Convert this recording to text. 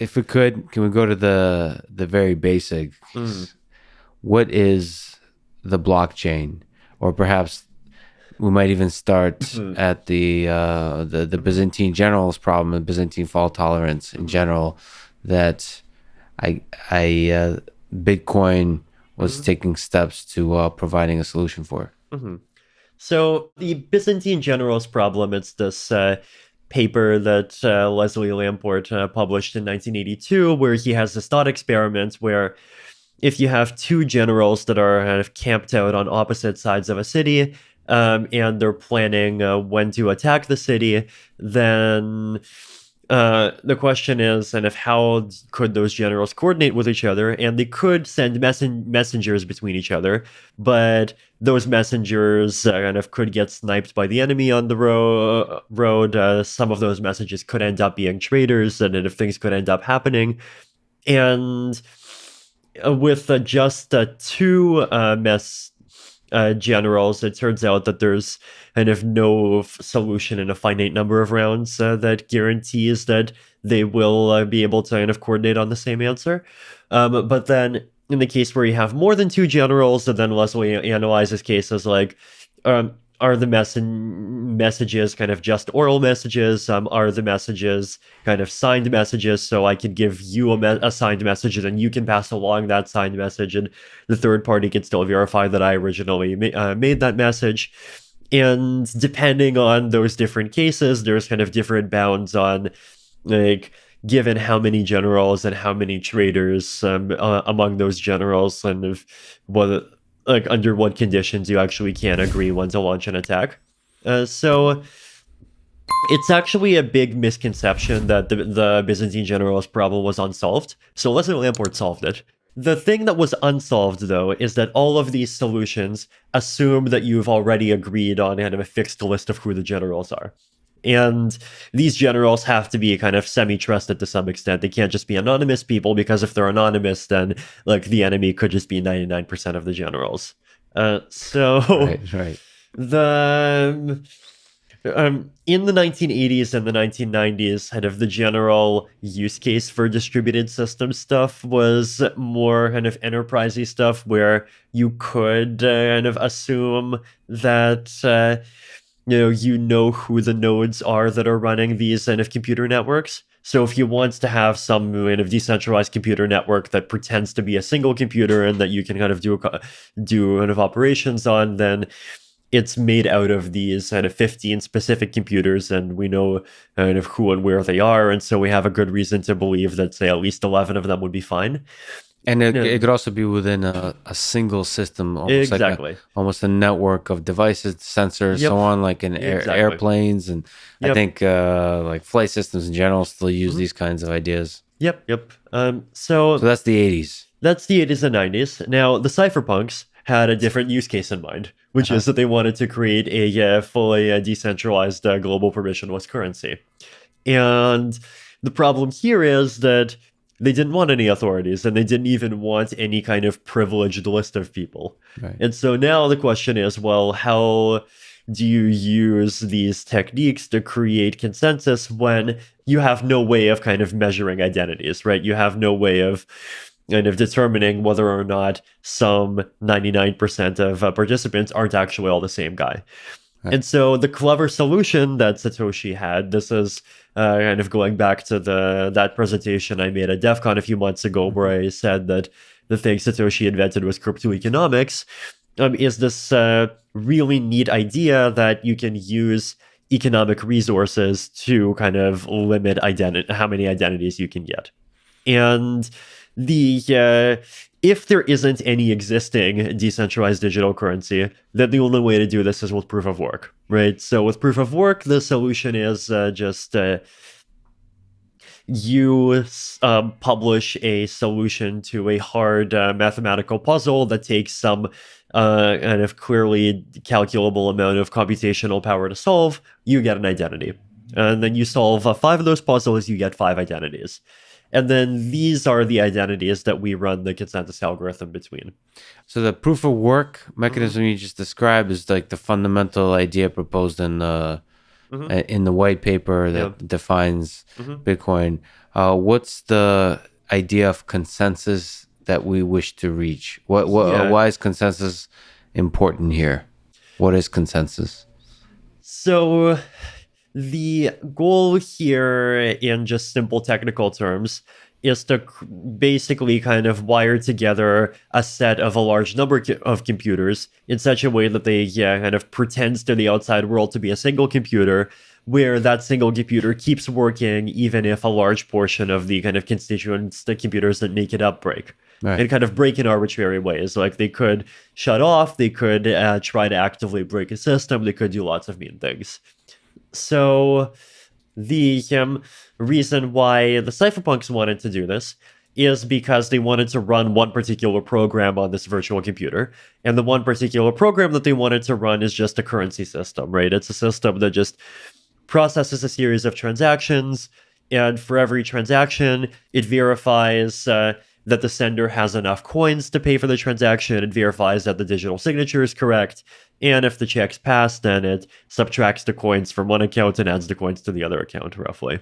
if we could, can we go to the very basics? What is the blockchain? Or perhaps we might even start at the Byzantine generals problem, the Byzantine fault tolerance in general, that Bitcoin was taking steps to providing a solution for. So the Byzantine generals problem, it's this paper that Leslie Lamport published in 1982, where he has this thought experiment where if you have two generals that are kind of camped out on opposite sides of a city, and they're planning when to attack the city, then the question is, and if how could those generals coordinate with each other? And they could send messengers between each other, but those messengers kind of could get sniped by the enemy on the road. Some of those messages could end up being traitors, and if things could end up happening. And with just two generals, it turns out that there's kind of no solution in a finite number of rounds that guarantees that they will be able to kind of coordinate on the same answer. But then in the case where you have more than two generals, and then Leslie analyzes cases like, are the messages kind of just oral messages? Are the messages kind of signed messages? So I could give you a signed message, and then you can pass along that signed message, and the third party can still verify that I originally made that message. And depending on those different cases, there's kind of different bounds on, like, given how many generals and how many traitors among those generals, and if whether, like, under what conditions you actually can agree when to launch an attack. So it's actually a big misconception that the Byzantine generals problem was unsolved. So Leslie Lamport solved it. The thing that was unsolved, though, is that all of these solutions assume that you've already agreed on kind of a fixed list of who the generals are. And these generals have to be kind of semi-trusted to some extent. They can't just be anonymous people, because if they're anonymous, then, like, the enemy could just be 99% of the generals. Right. In the 1980s and the 1990s, kind of the general use case for distributed system stuff was more kind of enterprisey stuff, where you could kind of assume that you know who the nodes are that are running these kind of computer networks. So if you want to have some kind of decentralized computer network that pretends to be a single computer and that you can kind of do kind of operations on, then it's made out of these kind of 15 specific computers, and we know kind of who and where they are, and so we have a good reason to believe that, say, at least 11 of them would be fine. And it could also be within a single system, almost exactly, like almost a network of devices, sensors, so on, like in airplanes, and I think like flight systems in general still use these kinds of ideas. So that's the 80s. That's the 80s and 90s. Now, the cypherpunks had a different use case in mind, which is that they wanted to create a fully decentralized global permissionless currency. And the problem here is that they didn't want any authorities, and they didn't even want any kind of privileged list of people. Right. And so now the question is, well, how do you use these techniques to create consensus when you have no way of kind of measuring identities, right? You have no way of kind of determining whether or not some 99% of participants aren't actually all the same guy. Right. And so the clever solution that Satoshi had, this is kind of going back to that presentation I made at DEF CON a few months ago, where I said that the thing Satoshi invented was cryptoeconomics, is this really neat idea that you can use economic resources to kind of limit how many identities you can get. And if there isn't any existing decentralized digital currency, then the only way to do this is with proof of work, right? So with proof of work, the solution is just you publish a solution to a hard mathematical puzzle that takes some kind of clearly calculable amount of computational power to solve. You get an identity. And then you solve 5 of those puzzles, you get 5 identities. And then these are the identities that we run the consensus algorithm between. So the proof of work mechanism you just described is like the fundamental idea proposed in in the white paper that defines Bitcoin. What's the idea of consensus that we wish to reach? Why is consensus important here? What is consensus? So the goal here, in just simple technical terms, is to basically kind of wire together a set of a large number of computers in such a way that they kind of pretends to the outside world to be a single computer, where that single computer keeps working even if a large portion of the kind of constituents, the computers that make it up, break. Right. And kind of break in arbitrary ways. Like they could shut off, they could try to actively break a system, they could do lots of mean things. So the reason why the cypherpunks wanted to do this is because they wanted to run one particular program on this virtual computer. And the one particular program that they wanted to run is just a currency system, right? It's a system that just processes a series of transactions, and for every transaction, it verifies that the sender has enough coins to pay for the transaction. It verifies that the digital signature is correct. And if the checks pass, then it subtracts the coins from one account and adds the coins to the other account, roughly.